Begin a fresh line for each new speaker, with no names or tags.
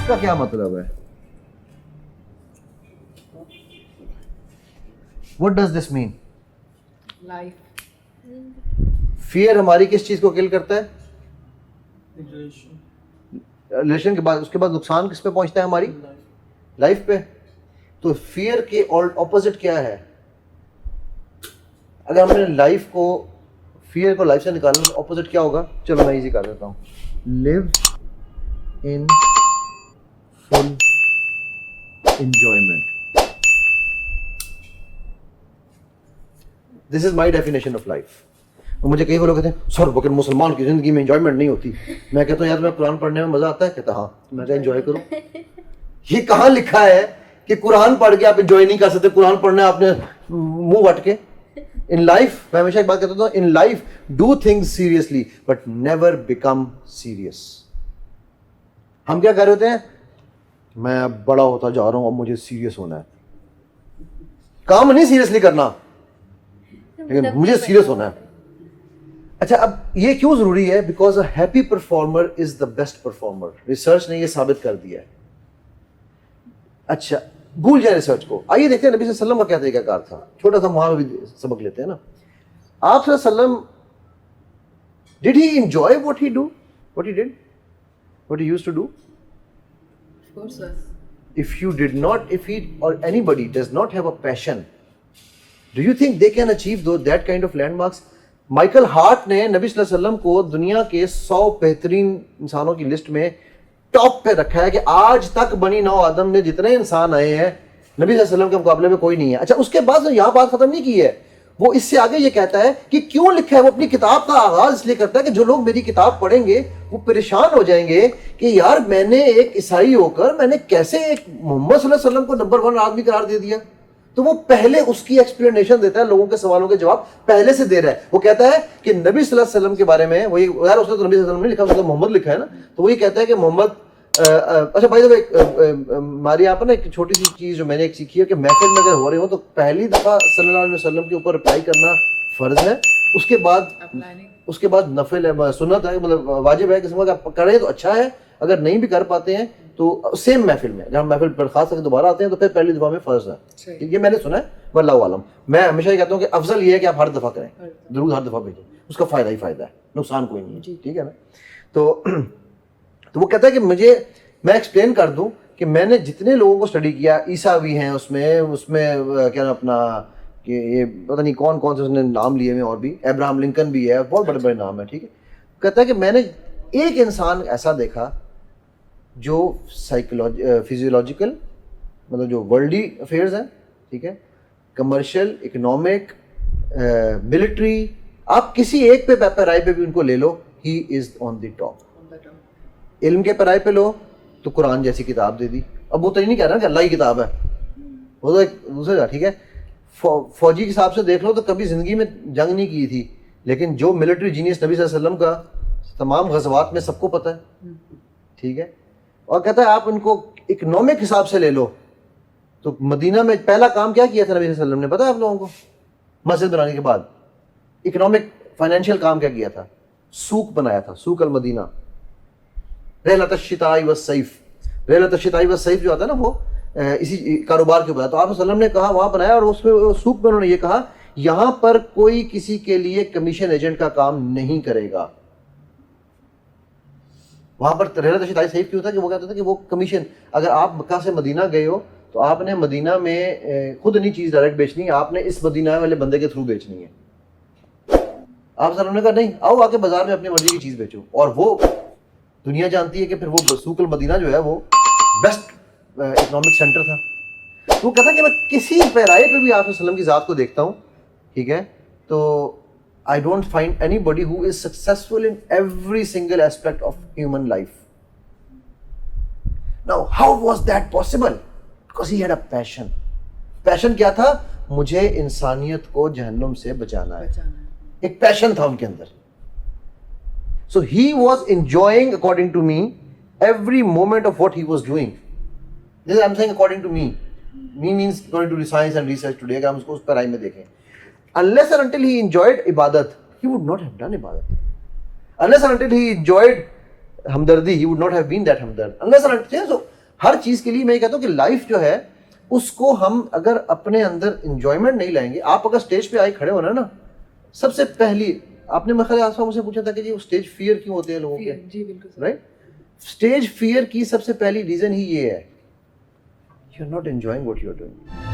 کا کیا مطلب ہے؟ What does this mean?
Life.
Fear ہماری کس چیز کو کل کرتا ہے؟ ریلیشن کے بعد اس کے بعد نقصان کس پہ پہنچتا ہے ہماری لائف پہ. تو فیئر کے اپوزٹ کیا ہے؟ اگر ہم نے لائف کو فیئر کو لائف سے نکالنا تو اپوزٹ کیا ہوگا؟ چلو میں ایزی کر دیتا ہوں. Live in full enjoyment. This is my definition of life. مجھے کئی لوگ کہتے ہیں سر لیکن مسلمان کی زندگی میں انجوائمنٹ نہیں ہوتی. میں کہتا ہوں یار میں قرآن پڑھنے میں مزہ آتا ہے. کہتا ہاں. میں کہتا انجوائے کرو. یہ کہاں لکھا ہے کہ قرآن پڑھ کے آپ انجوائے نہیں کر سکتے؟ قرآن پڑھنا آپ نے منہ وٹ کے. ان لائف میں ہمیشہ ایک بات کہتا ہوں, in life do things seriously but never become serious. ہم کیا کہہ رہے ہوتے ہیں؟ میں اب بڑا ہوتا جا رہا ہوں, اب مجھے سیریس ہونا ہے. کام نہیں سیریسلی کرنا, لیکن مجھے سیریس ہونا ہے. اچھا اب یہ کیوں ضروری ہے؟ Because a happy performer is the best performer. Research نے یہ ثابت کر دیا ہے. اچھا بھول جائیں ریسرچ کو, آئیے دیکھتے ہیں نبی صلی اللہ علیہ وسلم کا کیا طریقہ کار تھا. چھوٹا سا وہاں بھی سبق لیتے ہیں نا. آپ صلی اللہ علیہ وسلم did he enjoy what he do what he did what he used to do?
Of course, sir.
If you did not, if he or anybody does not have a passion, do you think they can achieve that kind of landmarks? Michael Hart نے نبی صلی اللہ علیہ وسلم کو دنیا کے 100 بہترین انسانوں کی لسٹ میں ٹاپ پہ رکھا ہے کہ آج تک بنی نوع آدم میں جتنے انسان آئے ہیں نبی صلی اللہ علیہ وسلم کے مقابلے میں کوئی نہیں ہے. اچھا اس کے بعد یہاں بات ختم نہیں کی ہے, وہ اس سے آگے یہ کہتا ہے کہ کیوں لکھا ہے. وہ اپنی کتاب کا آغاز اس لیے کرتا ہے کہ جو لوگ میری کتاب پڑھیں گے وہ پریشان ہو جائیں گے کہ یار میں نے ایک عیسائی ہو کر میں نے کیسے ایک محمد صلی اللہ علیہ وسلم کو نمبر 1 آدمی قرار دے دیا. تو وہ پہلے اس کی ایکسپلینیشن دیتا ہے, لوگوں کے سوالوں کے جواب پہلے سے دے رہا ہے. وہ کہتا ہے کہ نبی صلی اللہ علیہ وسلم کے بارے میں, وہ یار اس نے تو نبی صلی اللہ علیہ وسلم نہیں لکھا, اس نے محمد لکھا ہے نا. تو وہ یہ کہتا ہے کہ محمد اچھا بھائی ہماری آپ نا ایک چھوٹی سی چیز جو میں نے ایک سیکھی ہے کہ محفل میں اگر ہو رہے ہو تو پہلی دفعہ صلی اللہ علیہ وسلم کے اوپر رپلائی کرنا فرض ہے, اس کے بعد نفل ہے, سنت ہے, مطلب واجب ہے. قسم کا کریں تو اچھا ہے, اگر نہیں بھی کر پاتے ہیں تو سیم محفل میں جب ہم محفل برخاست کر دوبارہ آتے ہیں تو پھر پہلی دفعہ میں فرض ہے. یہ میں نے سنا ہے, واللہ عالم. میں ہمیشہ یہ کہتا ہوں کہ افضل یہ ہے کہ آپ ہر دفعہ کریں, درود ہر دفعہ بھیجیں, اس کا فائدہ ہی فائدہ ہے, نقصان کوئی نہیں ہے. ٹھیک ہے نا. تو وہ کہتا ہے کہ میں ایکسپلین کر دوں کہ میں نے جتنے لوگوں کو اسٹڈی کیا, عیسیٰ بھی ہیں اس میں کیا نا اپنا کہ یہ پتہ نہیں کون کون سے اس نے نام لیے ہوئے, اور بھی ابراہم لنکن بھی ہے, بہت بڑے بڑے نام ہیں. ٹھیک ہے. کہتا ہے کہ میں نے ایک انسان ایسا دیکھا جو فزیولوجیکل مطلب جو ورلڈی افیئرز ہیں, ٹھیک ہے, کمرشل, اکنامک, ملٹری, آپ کسی ایک پہ پیرائی پہ بھی ان کو لے لو, ہی از آن دی ٹاپ. علم کے پیرائی پہ لو تو قرآن جیسی کتاب دے دی. اب وہ تو نہیں کہہ رہا کہ اللہ کی کتاب ہے, وہ تو ایک دوسرے کا. ٹھیک ہے. فوجی کے حساب سے دیکھ لو تو کبھی زندگی میں جنگ نہیں کی تھی, لیکن جو ملٹری جینیس نبی صلی اللہ علیہ وسلم کا تمام غزوات میں سب کو پتہ ہے. ٹھیک ہے. اور کہتا ہے آپ ان کو اکنامک حساب سے لے لو تو مدینہ میں پہلا کام کیا کیا تھا نبی صلی اللہ علیہ وسلم نے, پتہ ہے آپ لوگوں کو؟ مسجد بنانے کے بعد اکنامک فائنینشیل کام کیا کیا تھا؟ سوق بنایا تھا, سوق المدینہ. رحلۃ الشتاء والصیف, رحلۃ الشتاء والصیف جو آتا ہے نا وہ اسی کاروبار کے اوپر. تو آپ صلی اللہ علیہ وسلم نے کہا وہاں بنایا, اور اس میں سوق میں انہوں نے یہ کہا یہاں پر کوئی کسی کے لیے کمیشن ایجنٹ کا کام نہیں کرے گا. وہاں پر رحلۃ الشتاء والصیف کیوں تھا کہ وہ کہتا تھا کہ وہ کمیشن, اگر آپ مکہ سے مدینہ گئے ہو تو آپ نے مدینہ میں خود نہیں چیز ڈائریکٹ بیچنی ہے, آپ نے اس مدینہ والے بندے کے تھرو بیچنی ہے. آپ صلی اللہ علیہ وسلم نے کہا نہیں, آؤ آ کے بازار میں اپنی مرضی کی چیز بیچو. اور وہ دنیا جانتی ہے کہ پھر وہ سوق المدینہ جو ہے وہ بیسٹ اکنامک سینٹر تھا. وہ کہتا ہے کہ میں کسی پیرائے پہ بھی آپ صلی اللہ علیہ وسلم کی ذات کو دیکھتا ہوں, ٹھیک ہے, تو I don't find anybody who is successful in every single aspect of human life. Now, how was that possible? Because he had a passion. Passion کیا تھا؟ مجھے انسانیت کو جہنم سے بچانا ہے. ایک پیشن تھا ان کے اندر. So he was enjoying, according to me, every moment of what he was doing. This is I'm saying according to me. Me means according to science and research today. اگر ہم اس کو اس پر آئی میں دیکھیں. Unless and until he enjoyed ibadat, he would not have done ibadat. Unless and until he enjoyed hamdardi, he would not have been that hamdard. Unless and until, so ہر چیز کے لیے میں یہ کہتا ہوں کہ لائف جو ہے اس کو ہم اگر اپنے اندر انجوائمنٹ نہیں لائیں گے. آپ اگر اسٹیج پہ آئے کھڑے ہونا نا, سب سے پہلی آپ نے میرے آس پاس مجھ سے پوچھا تھا کہ جی اسٹیج فیئر کیوں ہوتے ہیں لوگوں کے,
جی بالکل
رائٹ. اسٹیج فیئر کی سب سے پہلی ریزن ہی یہ ہے, you are not enjoying what you are doing.